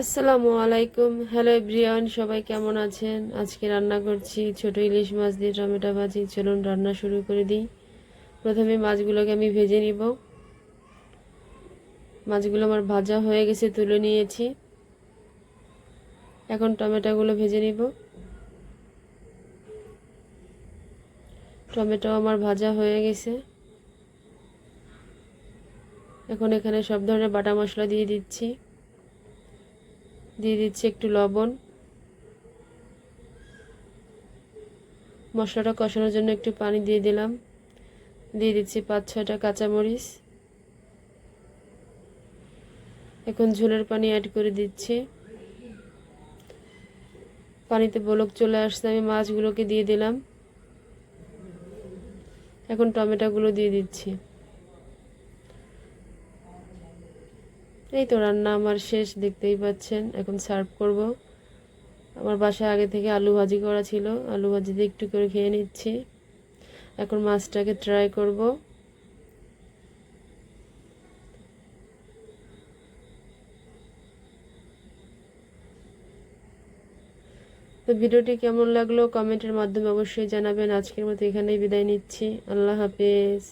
আসসালামু আলাইকুম। Hello everyone, সবাই কেমন আছেন? আজকে রান্না করছি ছোট ইলিশ মাছ দিয়ে টমেটো ভাজি। চলুন রান্না শুরু করে দিই। প্রথমে মাছগুলোকে আমি ভেজে নিব। মাছগুলো আমার ভাজা হয়ে গেছে, তুলে নিয়েছি। এখন টমেটোগুলো ভেজে নিব। টমেটো আমার ভাজা হয়ে গেছে। এখন এখানে সব ধরনের বাটা মশলা দিয়ে দিচ্ছি একটু লবণ। মশলাটা কষানোর জন্য একটু পানি দিয়ে দিলাম। দিয়ে দিচ্ছি 5-6টা কাঁচামরিচ। এখন ঝোলের পানি অ্যাড করে দিচ্ছি। পানিতে বলক চলে আসছে, আমি মাছগুলোকে দিয়ে দিলাম। এখন টমেটোগুলো দিয়ে দিচ্ছি। এই তো রান্না আমার শেষ, দেখতেই পাচ্ছেন। এখন সার্ভ করব। আমার বাসায় আগে থেকে আলু ভাজি করা ছিল, আলু ভাজি দিয়ে একটু করে খেয়ে নিচ্ছি। এখন মাছটাকে ট্রাই করব। তো ভিডিওটি কেমন লাগলো কমেন্টের মাধ্যমে অবশ্যই জানাবেন। আজকের মতো এখানেই বিদায় নিচ্ছি। আল্লাহ হাফেজ।